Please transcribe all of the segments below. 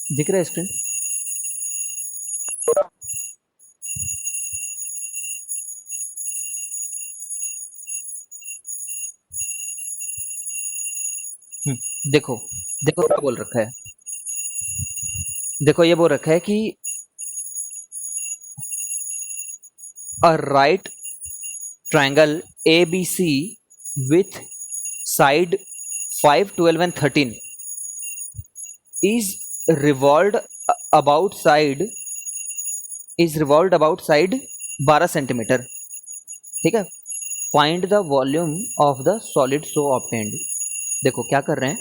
दिख रहा है स्क्रीन? देखो देखो क्या बोल रखा है। देखो ये बोल रखा है कि a right triangle ABC with side 5, 12 and 13 is revolved about side is revolved about side 12 centimetre. ठीक है, find the volume of the solid so obtained. देखो क्या कर रहे हैं,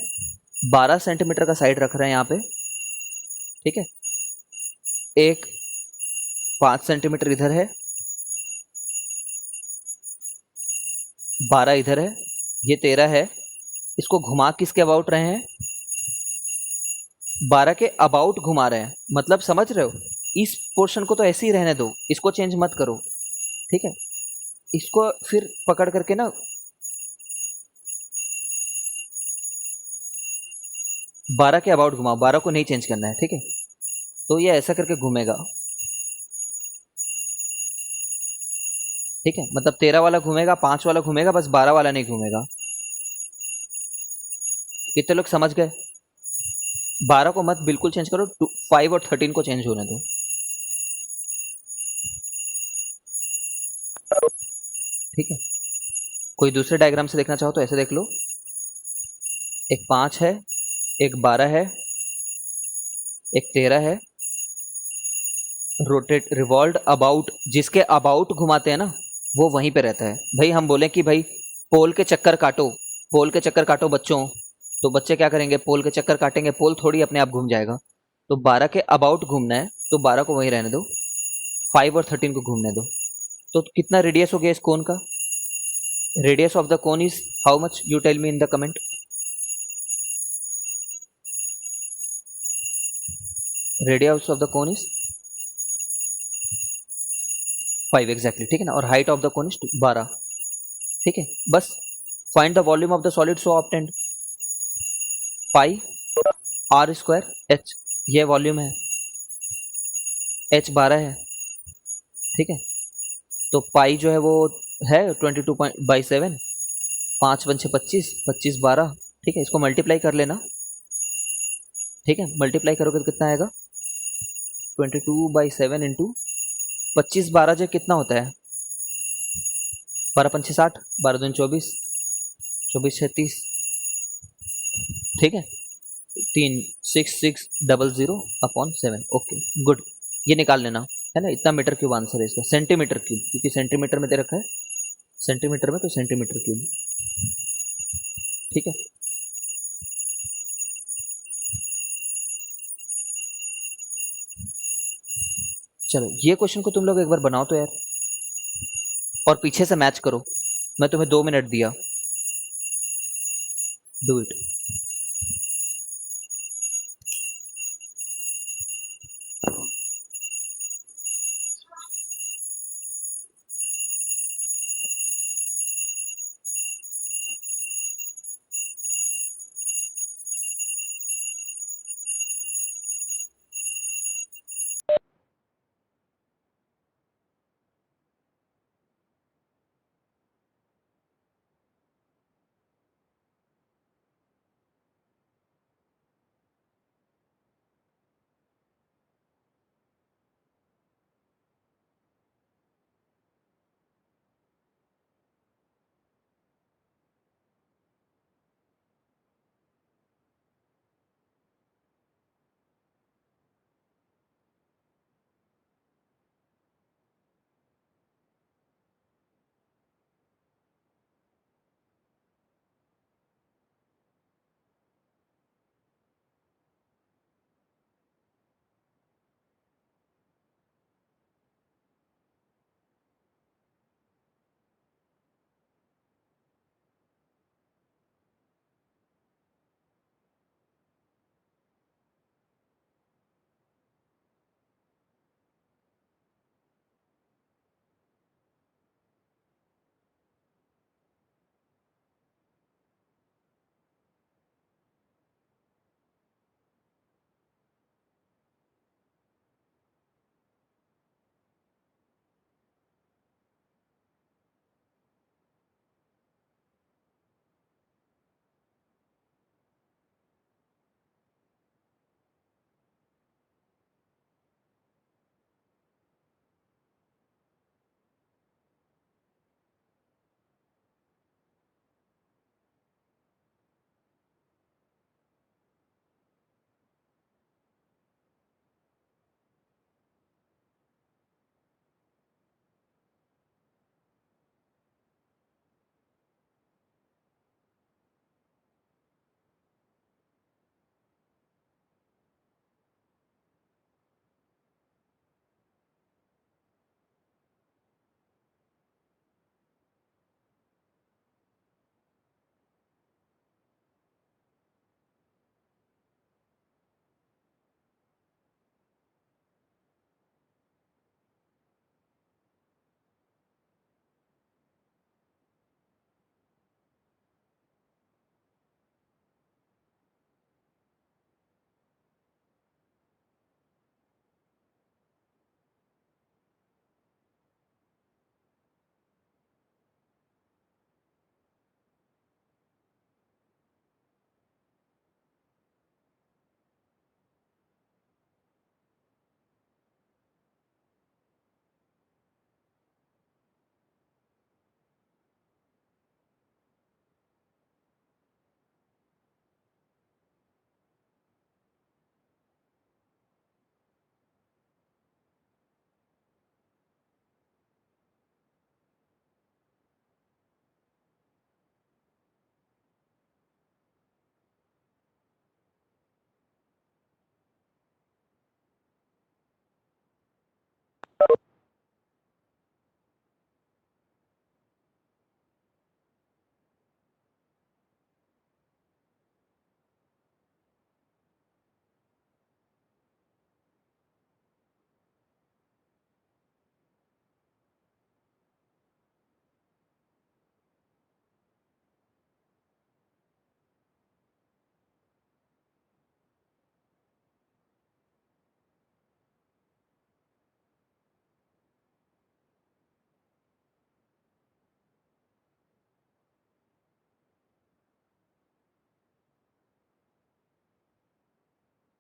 12 सेंटीमीटर का साइड रख रहे हैं यहाँ पे। ठीक है, एक 5 सेंटीमीटर इधर है, 12 इधर है, ये 13 है। इसको घुमा किसके अबाउट रहे हैं, 12 के अबाउट घुमा रहे हैं। मतलब समझ रहे हो, इस पोर्शन को तो ऐसे ही रहने दो, इसको चेंज मत करो। ठीक है, इसको फिर पकड़ करके ना 12 के अबाउट घुमाओ, 12 को नहीं चेंज करना है। ठीक है, तो ये ऐसा करके घूमेगा। ठीक है, मतलब 13 वाला घूमेगा, 5 वाला घूमेगा, बस 12 वाला नहीं घूमेगा। कितने लोग समझ गए? 12 को मत बिल्कुल चेंज करो, 5 और 13 को चेंज होने दो। ठीक है, कोई दूसरे डायग्राम से देखना चाहो तो ऐसे देख लो। एक 5 है, एक 12 है, एक 13 है। रोटेट रिवॉल्व अबाउट, जिसके अबाउट घुमाते हैं ना वो वहीं पे रहता है। भाई हम बोले कि भाई पोल के चक्कर काटो, पोल के चक्कर काटो बच्चों, तो बच्चे क्या करेंगे, पोल के चक्कर काटेंगे, पोल थोड़ी अपने आप घूम जाएगा। तो 12 के अबाउट घूमना है, तो 12 को वहीं रहने दो, 5 और 13 को घूमने दो। तो कितना रेडियस हो गया इस कोन का? Radius of the cone is how much, you tell me in the comment. Radius of the cone is 5 exactly. ठीक है ना, और height of the cone is 12। ठीक है, बस find the volume of the solid so obtained. Pi r square h, ये volume है, h 12 है। ठीक है, तो पाई जो है वो है 22/7, 5 पंचे 25, 25 12। ठीक है, इसको मल्टीप्लाई कर लेना। ठीक है, मल्टीप्लाई करोगे तो कितना आएगा, 22/7 इंटू 25 12 जो कितना होता है, 12 पंचे 60, 12 दूनी 24, 24 36। ठीक है, 36600/7। ओके गुड, ये निकाल लेना है ना। इतना मीटर क्यूब आंसर है इसका, सेंटीमीटर क्यूब, क्योंकि सेंटीमीटर में दे रखा है, सेंटीमीटर में तो सेंटीमीटर क्यूब। ठीक है, चलो ये क्वेश्चन को तुम लोग एक बार बनाओ तो यार, और पीछे से मैच करो। मैं तुम्हें 2 मिनट दिया, डू इट।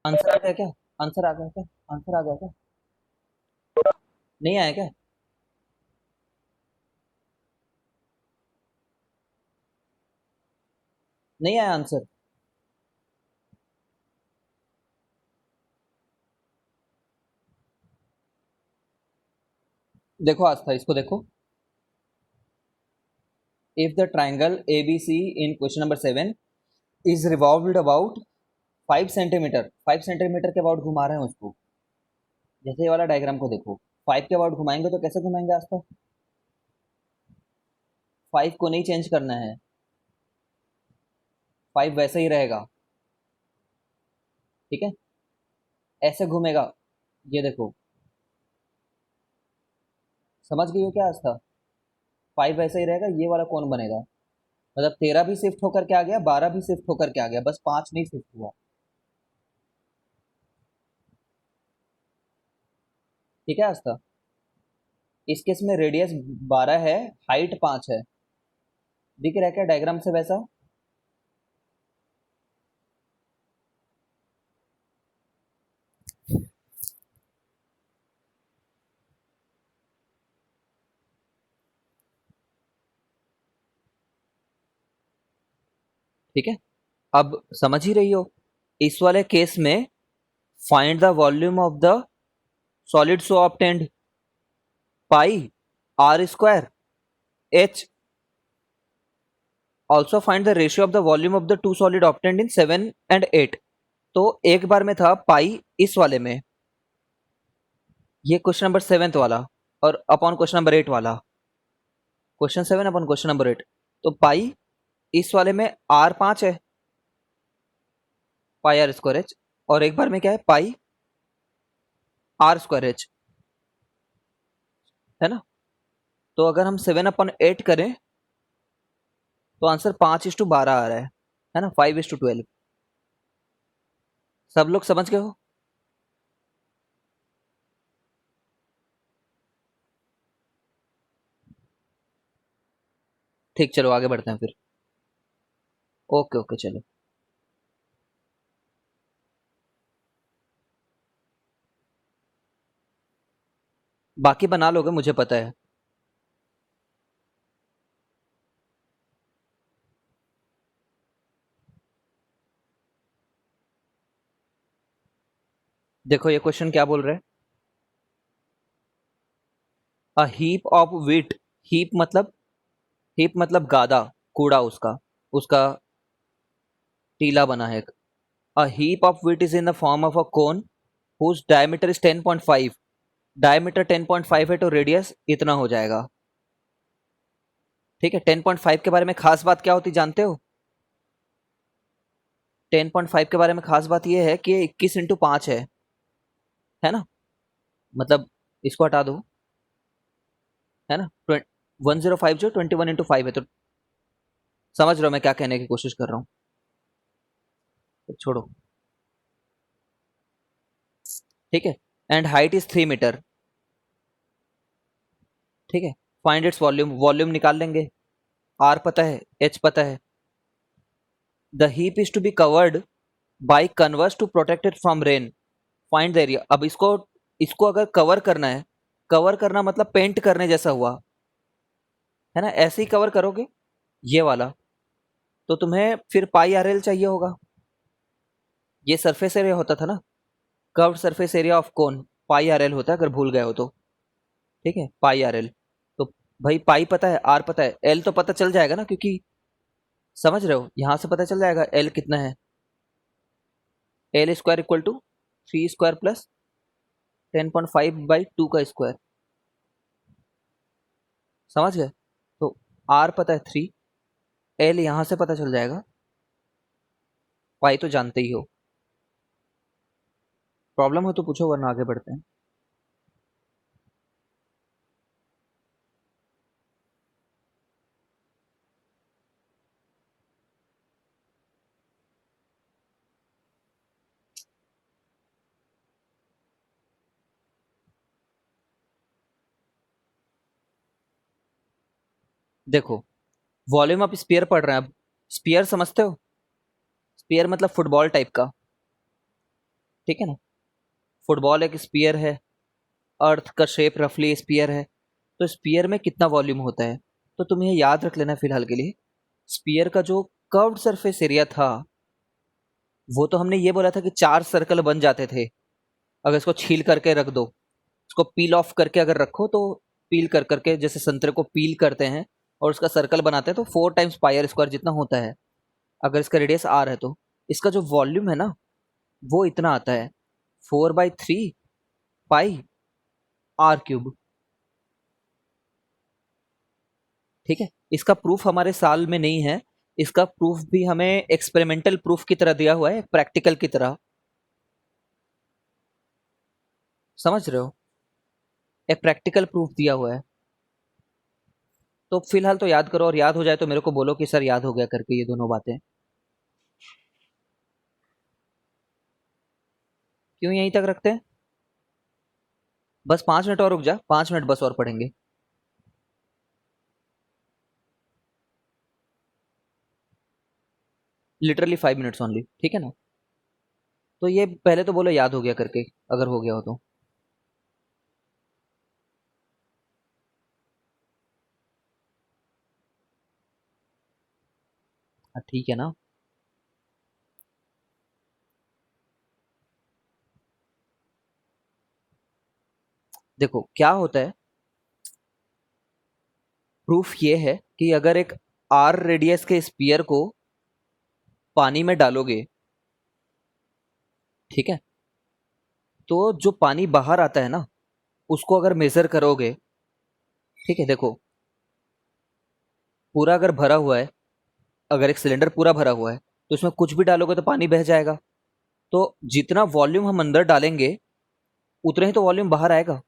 आंसर आ गया क्या? आंसर आ गया क्या? आंसर आ गया क्या? नहीं आया क्या? नहीं आया आंसर? देखो आस्था, इसको देखो। If the triangle ABC in question number 7 is revolved about 5 centimetre, 5 centimetre के अबाउट घुमा रहे हैं उसको। जैसे ये वाला डायग्राम को देखो, 5 के अबाउट घुमाएंगे तो कैसे घुमाएंगे आस्था? 5 को नहीं चेंज करना है, 5 वैसे ही रहेगा। ठीक है, ऐसे घूमेगा। ये देखो, समझ गई हो क्या आस्था? 5 वैसे ही रहेगा, ये वाला कौन बनेगा? मतलब 13 भी शिफ्ट होकर के आ गया, 12 भी शिफ्ट होकर के आ गया, बस 5 नहीं शिफ्ट हुआ। ठीक है आस्था, इस केस में रेडियस 12 है, हाइट 5 है। दिख रहा है क्या डायग्राम से वैसा? ठीक है, अब समझ ही रही हो। इस वाले केस में find the volume of the solid so obtained, pi r square h. Also find the ratio of the volume of the two solid obtained in 7 and 8। तो एक बार में था पाई इस वाले में, ये क्वेश्चन नंबर 7 वाला, और अपॉन क्वेश्चन नंबर 8 वाला। Question 7 upon question number 8। तो पाई इस वाले में R5 है, पाई आर स्क्वायर एच, और एक बार में क्या है, पाई आर स्क्वायर एच, है ना? तो अगर हम 7/8 करें तो आंसर 5:12 आ रहा है ना? 5:12। सब लोग समझ गए हो? ठीक, चलो आगे बढ़ते हैं फिर। ओके ओके, चलो। बाकी बना लोगे, मुझे पता है। देखो ये क्वेश्चन क्या बोल रहे हैं। A heap of wheat, heap मतलब, हीप मतलब गादा, कूड़ा उसका, उसका टीला बना है। A heap of wheat is in the form of a cone whose diameter is 10.5। Diameter 10.5 है तो रेडियस इतना हो जाएगा। ठीक है, 10.5 के बारे में खास बात क्या होती जानते हो? 10.5 के बारे में खास बात यह है कि ये 21 × 5 है ना? मतलब इसको हटा दो, है ना? 105 जो 21 × 5 है, तो समझ रहे हो मैं क्या कहने की कोशिश कर रहा हूँ? तो छोड़ो। ठीक है, एंड हाइट इज 3 मीटर। ठीक है, फाइंड इट्स वॉल्यूम, वॉल्यूम निकाल लेंगे। आर पता है, एच पता है। The heap is to be covered by canvas to protect it from rain, find the area. अब इसको, इसको अगर कवर करना है, कवर करना मतलब पेंट करने जैसा हुआ, है ना? ऐसे ही कवर करोगे ये वाला, तो तुम्हें फिर पाई आर एल चाहिए होगा। ये सरफेस एरिया होता था ना, curved surface area of cone, pi R L होता है, अगर भूल गए हो तो। ठीक है, पाई आर एल। तो भाई पाई पता है, आर पता है, एल तो पता चल जाएगा ना, क्योंकि समझ रहे हो, यहां से पता चल जाएगा एल कितना है। L square equal to 3 square plus 10.5/2 का स्क्वायर। समझ गए? तो आर पता है 3, एल यहां से पता चल जाएगा, पाई तो जानते ही हो। प्रॉब्लम हो तो पूछो, वरना आगे बढ़ते हैं। देखो, वॉल्यूम ऑफ स्पीयर पढ़ रहे हैं अब। स्पीयर समझते हो? स्पीयर मतलब फुटबॉल टाइप का। ठीक है ना। फुटबॉल एक स्पीयर है, अर्थ का शेप रफली स्पीयर है, तो स्पीयर में कितना वॉल्यूम होता है। तो तुम्हें याद रख लेना फिलहाल के लिए, स्पीयर का जो कर्व्ड सरफेस एरिया था वो तो हमने ये बोला था कि 4 सर्कल बन जाते थे अगर इसको छील करके रख दो, इसको पील ऑफ करके अगर रखो तो पील कर करके जैसे संतरे को पील करते हैं और उसका सर्कल बनाते हैं तो 4 टाइम्स पाई आर स्क्वायर जितना होता है। अगर इसका रेडियस आर है तो इसका जो वॉल्यूम है ना वो इतना आता है 4/3 पाई आर क्यूब। ठीक है, इसका प्रूफ हमारे साल में नहीं है, इसका प्रूफ भी हमें एक्सपेरिमेंटल प्रूफ की तरह दिया हुआ है, प्रैक्टिकल की तरह। समझ रहे हो, एक प्रैक्टिकल प्रूफ दिया हुआ है। तो फिलहाल तो याद करो, और याद हो जाए तो मेरे को बोलो कि सर याद हो गया करके ये दोनों बातें। क्यों यहीं तक रखते हैं? बस 5 मिनट और रुक जा, 5 मिनट बस और पढ़ेंगे। लिटरली 5 मिनट्स ओनली, ठीक है ना। तो ये पहले तो बोलो याद हो गया करके, अगर हो गया हो तो। हाँ, ठीक है ना। देखो क्या होता है, प्रूफ ये है कि अगर एक आर रेडियस के स्पीयर को पानी में डालोगे, ठीक है, तो जो पानी बाहर आता है ना उसको अगर मेजर करोगे, ठीक है, देखो पूरा अगर भरा हुआ है, अगर एक सिलेंडर पूरा भरा हुआ है तो उसमें कुछ भी डालोगे तो पानी बह जाएगा। तो जितना वॉल्यूम हम अंदर डालेंगे उतना ही तो वॉल्यूम बाहर आएगा।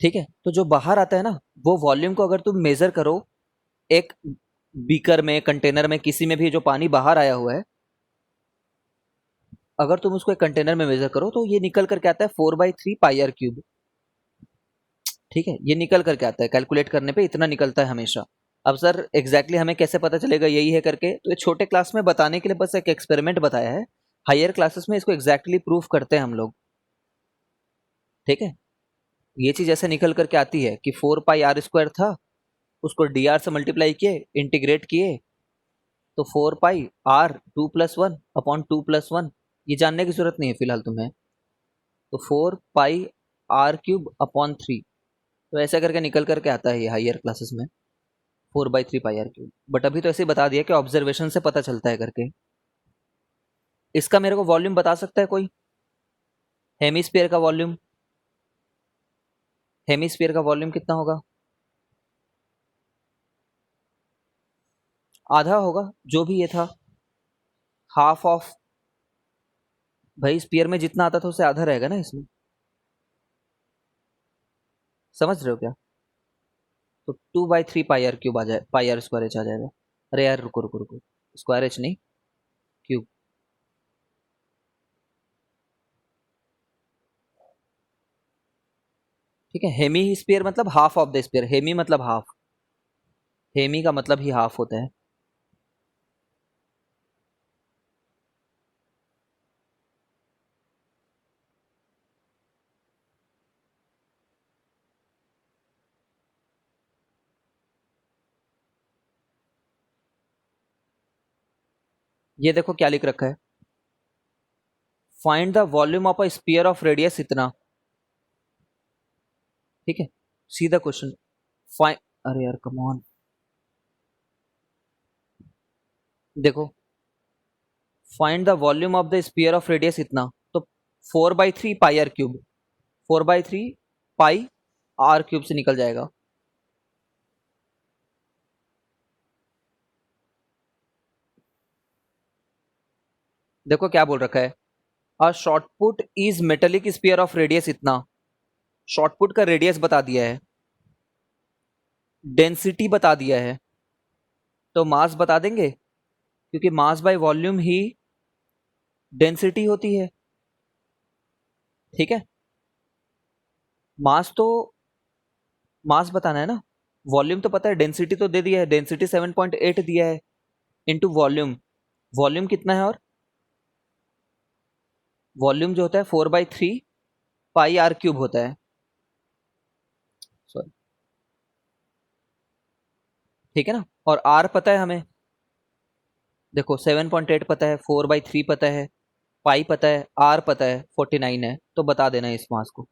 ठीक है, तो जो बाहर आता है ना वो वॉल्यूम को अगर तुम मेजर करो, एक बीकर में, कंटेनर में, किसी में भी जो पानी बाहर आया हुआ है, अगर तुम उसको एक कंटेनर में मेजर करो तो ये निकल करके आता है 4/3 पाई आर क्यूब। ठीक है, ये निकल करके आता है, कैलकुलेट करने पे इतना निकलता है हमेशा। अब सर एग्जैक्टली हमें कैसे पता चलेगा यही है करके, तो ये छोटे क्लास में बताने के लिए बस एक एक्सपेरिमेंट बताया है। हायर क्लासेस में इसको एग्जैक्टली प्रूफ करते हैं हम लोग। ठीक है, ये चीज ऐसे निकल करके आती है कि 4 पाई आर स्क्वायर था, उसको डी आर से मल्टीप्लाई किए, इंटीग्रेट किए, तो 4 पाई आर 2+1/2+1। ये जानने की जरूरत नहीं है फिलहाल तुम्हें। तो 4 पाई आर क्यूब/3, तो ऐसा करके निकल करके आता है ये हायर क्लासेस में, 4/3 पाई आर क्यूब। बट अभी तो ऐसे ही बता दिया कि ऑब्जर्वेशन से पता चलता है करके। इसका मेरे को वॉल्यूम बता सकता है कोई? हेमिस्फीयर का वॉल्यूम, हेमिस्फीयर का वॉल्यूम कितना होगा? आधा होगा, जो भी ये था, हाफ ऑफ। भाई स्पीयर में जितना आता था उससे आधा रहेगा ना इसमें। समझ रहे हो क्या? तो 2/3 पाई आर क्यूब आ जाए, पाई आर स्क्वायर एच आ जाएगा। अरे यार रुको रुको रुको, स्क्वायर एच नहीं, क्यूब। ठीक है, हेमी स्पीयर मतलब half of the sphere, hemi मतलब हाफ, हेमी का मतलब ही हाफ होता है। ये देखो क्या लिख रखा है, find the volume of a sphere of radius इतना। ठीक है, सीधा क्वेश्चन। फाइन, अरे यार कम ऑन, देखो find the volume of the sphere of radius इतना, तो 4/3 pi r cube, 4/3 pi r cube से निकल जाएगा। देखो क्या बोल रखा है, a shot put is metallic sphere of radius इतना। शॉर्टपुट का रेडियस बता दिया है, डेंसिटी बता दिया है, तो मास बता देंगे, क्योंकि mass by volume he density होती है। ठीक है, मास तो, मास बताना है ना, वॉल्यूम तो पता है, डेंसिटी तो दे दिया है, डेंसिटी 7.8 दिया है, इनटू वॉल्यूम, वॉल्यूम कितना है और वॉल्यूम जो होता है 4/3 पाई आर क्यूब होता है, सॉरी, ठीक है ना। और आर पता है हमें, देखो 7.8 पता है, 4/3 पता है, पाई पता है, आर पता है 49 है, तो बता देना इस मास को।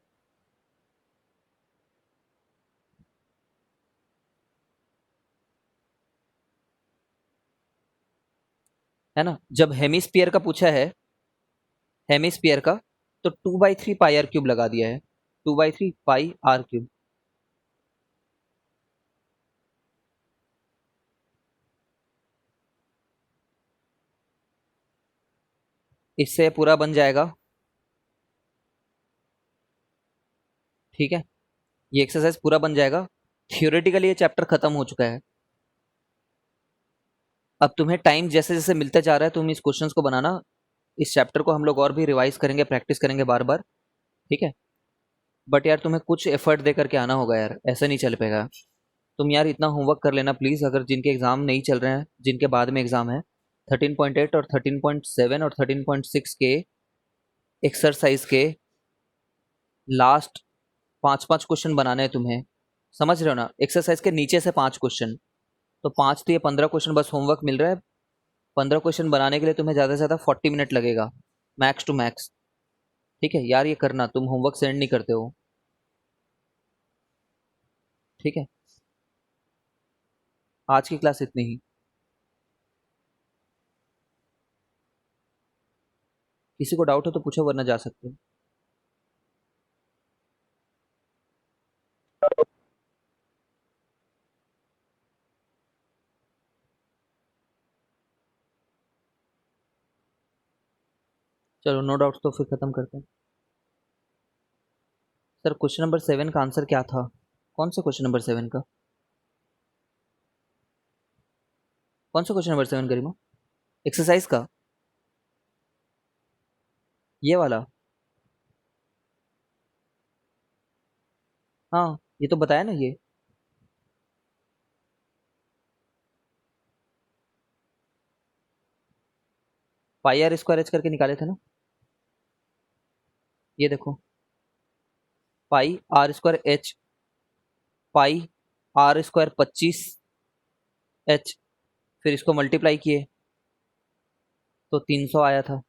है ना। जब हेमिस्फीयर का पूछा है, हेमिस्फीयर का, तो 2/3 पाई आर क्यूब लगा दिया है, 2/3 पाई आर क्यूब। इससे पूरा बन जाएगा, ठीक है, ये एक्सरसाइज पूरा बन जाएगा। थियोरेटिकली ये चैप्टर खत्म हो चुका है। अब तुम्हें टाइम जैसे जैसे मिलता जा रहा है तुम इस क्वेश्चंस को बनाना। इस चैप्टर को हम लोग और भी रिवाइज करेंगे, प्रैक्टिस करेंगे बार बार, ठीक है। बट यार तुम्हें कुछ एफर्ट दे करके आना होगा यार, ऐसा नहीं चल पाएगा। तुम यार इतना होमवर्क कर लेना प्लीज, अगर जिनके एग्जाम नहीं चल रहे हैं, जिनके बाद में एग्जाम है, 13.8 और 13.7 और 13.6 के एक्सरसाइज के लास्ट 5-5 क्वेश्चन बनाने हैं तुम्हें, समझ रहे हो ना। एक्सरसाइज के नीचे से 5 क्वेश्चन, तो 5 तो ये 15 क्वेश्चन बस होमवर्क मिल रहा है। 15 क्वेश्चन बनाने के लिए तुम्हें ज़्यादा से ज़्यादा 40 मिनट लगेगा, मैक्स टू मैक्स, ठीक है यार। ये करना, तुम होमवर्क सेंड नहीं करते हो, ठीक है। आज की क्लास इतनी ही। किसी को डाउट हो तो पूछो, वरना जा सकते हो। चलो नो डाउट, तो फिर खत्म करते हैं। सर क्वेश्चन नंबर 7 का आंसर क्या था? कौन सा क्वेश्चन नंबर 7 का? कौन सा क्वेश्चन नंबर 7 करीमा? एक्सरसाइज का, ये वाला? हाँ, ये तो बताया ना ये। पाई आर स्क्वायर एच करके निकाले थे ना, ये देखो, pi r square h, pi r square 25 h, फिर इसको मल्टीप्लाई किए तो 300 आया था।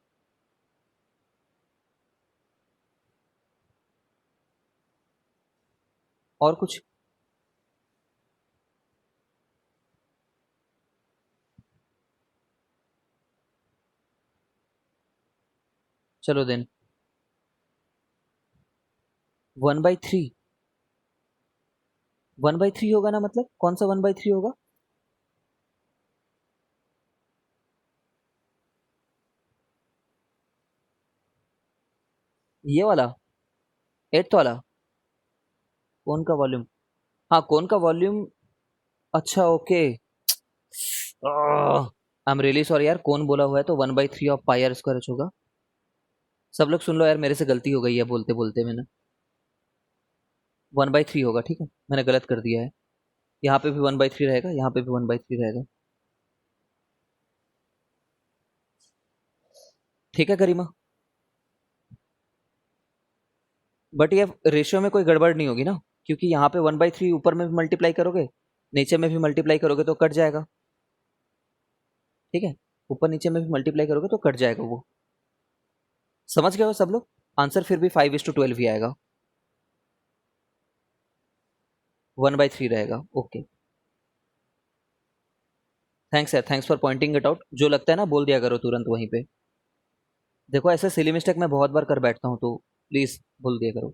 और कुछ? चलो देन, 1/3, 1/3 होगा ना, मतलब कौन सा 1/3 होगा? ये वाला, 8th वाला, कोन का वॉल्यूम। हाँ, कोन का वॉल्यूम। अच्छा okay, I am really sorry यार, कौन बोला हुआ है, तो 1/3 ऑफ पाई आर स्क्वायर होगा। सब लोग सुन लो यार, मेरे से गलती हो गई है बोलते बोलते मैंने। 1/3 होगा, ठीक है, मैंने गलत कर दिया है। यहाँ पे भी 1/3 रहेगा, यहाँ पे भी 1/3 रहेगा, ठीक है करीमा। बट ये रेशियो में कोई गड़बड़ नहीं होगी ना, क्योंकि यहाँ पे 1/3 ऊपर में भी मल्टीप्लाई करोगे, नीचे में भी मल्टीप्लाई करोगे तो कट जाएगा, ठीक है। ऊपर नीचे में भी मल्टीप्लाई करोगे तो कट जाएगा वो। समझ गए हो सब लोग? आंसर फिर भी 5:12 ही आएगा, 1/3 रहेगा, ओके। थैंक्स यार, thanks for pointing it out. जो लगता है ना बोल दिया करो तुरंत वहीं पे। देखो ऐसे सिली मिस्टेक मैं बहुत बार कर बैठता हूँ, तो प्लीज बोल दिया करो।